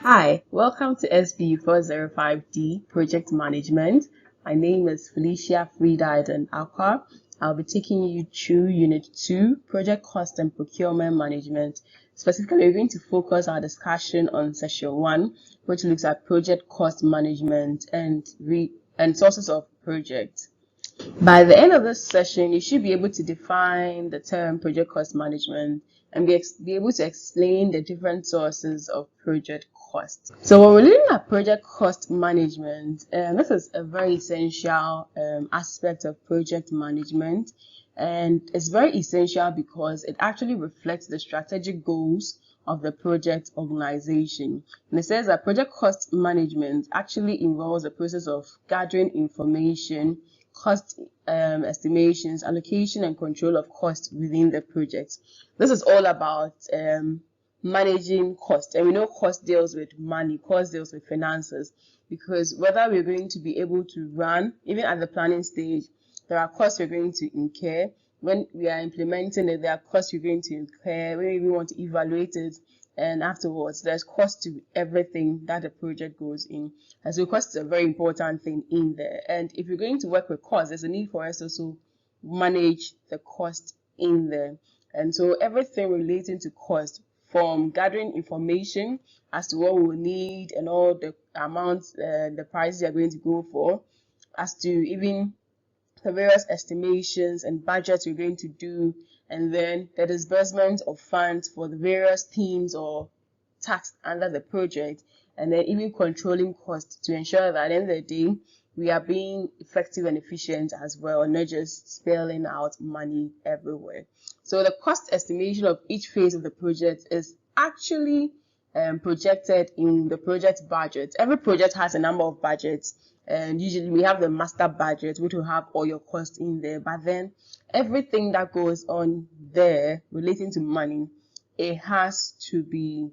Hi, welcome to SB405D Project Management. My name is Felicia Frida Eden Aqua. I'll be taking you through Unit 2, Project Cost and Procurement Management. Specifically, we're going to focus our discussion on Session 1, which looks at project cost management and sources of projects. By the end of this session, you should be able to define the term project cost management and be able to explain the different sources of project cost. So when we're looking at project cost management, this is a very essential aspect of project management, and it's very essential because it actually reflects the strategic goals of the project organization. And it says that project cost management actually involves the process of gathering information, cost estimations, allocation and control of cost within the project. This is all about managing cost, and we know cost deals with money, cost deals with finances, because whether we're going to be able to run, even at the planning stage, there are costs we're going to incur. When we are implementing it, there are costs you're going to incur. When we want to evaluate it, and afterwards, there's cost to everything that the project goes in. And so cost is a very important thing in there. And if you're going to work with cost, there's a need for us to also manage the cost in there. And so everything relating to cost, from gathering information as to what we'll need and all the amounts, the prices you're going to go for, as to even the various estimations and budgets you're going to do, and then the disbursement of funds for the various teams or tasks under the project, and then even controlling costs to ensure that at the end of the day, we are being effective and efficient as well, not just spilling out money everywhere. So the cost estimation of each phase of the project is actually projected in the project budget. Every project has a number of budgets, and usually we have the master budget, which will have all your costs in there. But then everything that goes on there relating to money, it has to be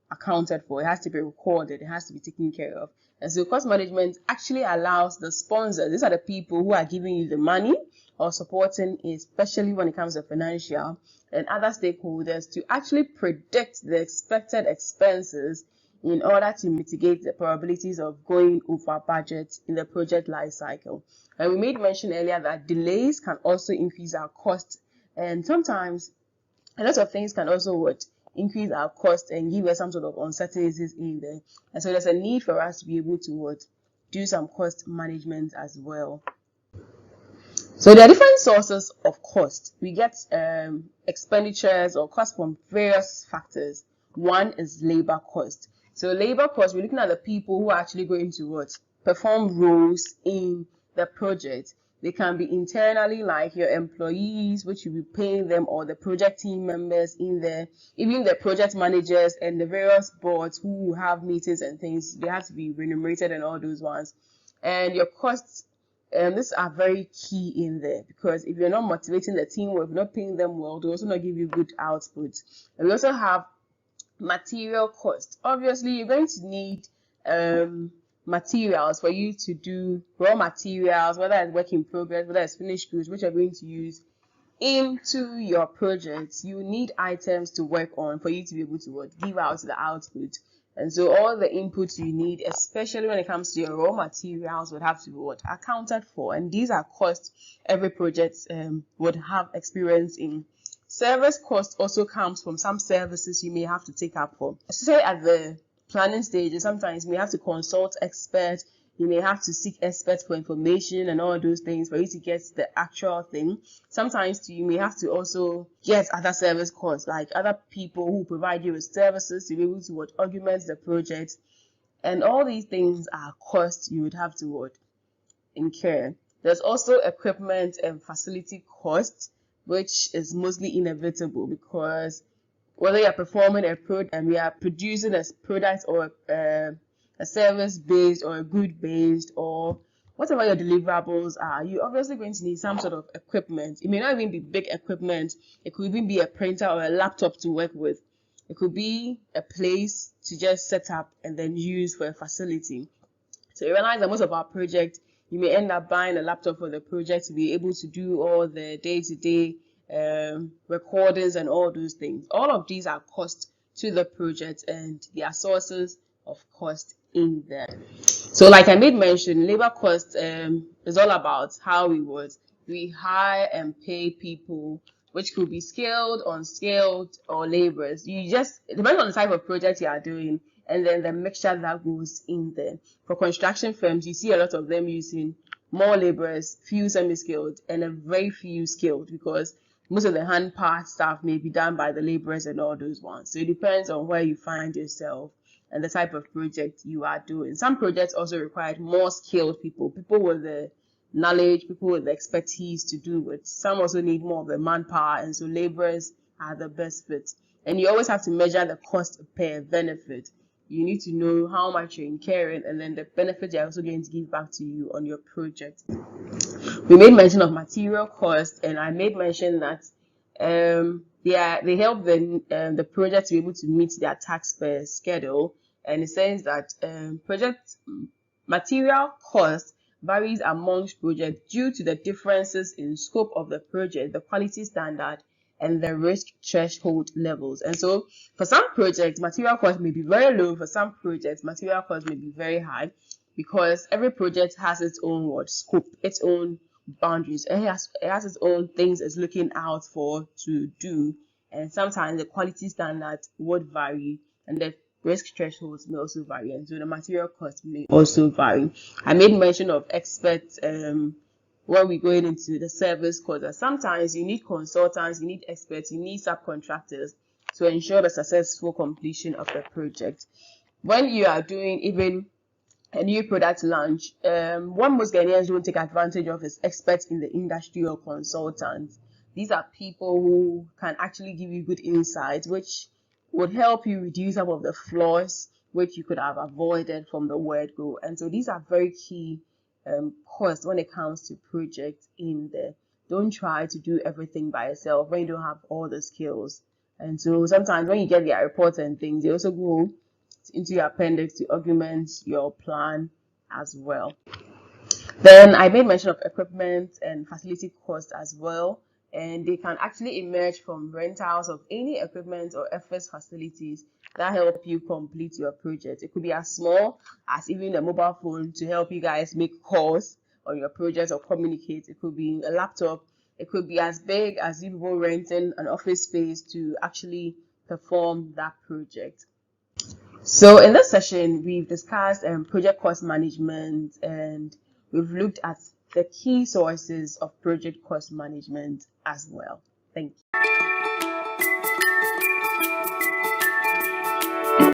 accounted for. It has to be recorded. It has to be taken care of. And so cost management actually allows the sponsors, these are the people who are giving you the money or supporting, especially when it comes to financial and other stakeholders, to actually predict the expected expenses in order to mitigate the probabilities of going over budget in the project life cycle. And we made mention earlier that delays can also increase our cost, and sometimes a lot of things can also increase our cost and give us some sort of uncertainties in there. And so there's a need for us to be able to do some cost management as well. So there are different sources of cost. We get expenditures or cost from various factors. One is labor cost. So labor cost, we're looking at the people who are actually going to perform roles in the project. They can be internally, like your employees, which you'll be paying them, or the project team members in there, even the project managers and the various boards who have meetings and things. They have to be remunerated and all those ones. And your costs, these are very key in there, because if you're not motivating the team, or if you're not paying them well, they'll also not give you good output. And we also have material cost. Obviously, you're going to need materials for you to do raw materials, whether it's work in progress, whether it's finished goods, which you're going to use into your projects. You need items to work on for you to be able to give out the output. And so all the inputs you need, especially when it comes to your raw materials, would have to be accounted for. And these are costs every project would have experience in. Service cost also comes from some services you may have to take up for. Say at the planning stage, sometimes you may have to consult experts, you may have to seek experts for information and all those things for you to get the actual thing. Sometimes you may have to also get other service costs, like other people who provide you with services to be able to augment the project. And all these things are costs you would have to incur. There's also equipment and facility costs, which is mostly inevitable, because whether you're performing a product and we are producing a product or a service based or a good based or whatever your deliverables are, you're obviously going to need some sort of equipment. It may not even be big equipment. It could even be a printer or a laptop to work with. It could be a place to just set up and then use for a facility. So you realize that most of our projects, you may end up buying a laptop for the project to be able to do all the day-to-day recordings and all those things. All of these are costs to the project, and they are sources of cost in there. So like I made mention, labor cost is all about how we hire and pay people, which could be skilled, unskilled, or laborers. It depends on the type of project you are doing, and then the mixture that goes in there. For construction firms, you see a lot of them using more laborers, few semi-skilled, and a very few skilled, because most of the hand part stuff may be done by the laborers and all those ones. So it depends on where you find yourself and the type of project you are doing. Some projects also require more skilled people with the knowledge, people with the expertise to do it. Some also need more of the manpower, and so laborers are the best fit. And you always have to measure the cost per benefit. You need to know how much you're incurring, and then the benefit you're also going to give back to you on your project. We made mention of material cost, and I made mention that they help the project to be able to meet their tax per schedule, and it says that project material cost varies amongst projects due to the differences in scope of the project, the quality standard, and the risk threshold levels. And so for some projects, material cost may be very low. For some projects, material cost may be very high, because every project has its own scope, its own boundaries. It has its own things it's looking out for to do, and sometimes the quality standards would vary, and the risk thresholds may also vary, and so the material cost may also vary. I made mention of experts when we're going into the service cost. Sometimes you need consultants, you need experts, you need subcontractors to ensure the successful completion of the project. When you are doing even a new product launch, what most Ghanaians don't take advantage of is experts in the industry or consultants. These are people who can actually give you good insights, which would help you reduce some of the flaws which you could have avoided from the word go. And so these are very key costs when it comes to projects in there. Don't try to do everything by yourself when you don't have all the skills. And so sometimes when you get their reports and things, they also go into your appendix to augment your plan as well. Then I made mention of equipment and facility costs as well, and they can actually emerge from rentals of any equipment or FS facilities that help you complete your project. It could be as small as even a mobile phone to help you guys make calls on your project or communicate. It could be a laptop. It could be as big as you people renting an office space to actually perform that project. So in this session, we've discussed project cost management, and we've looked at the key sources of project cost management as well. Thank you.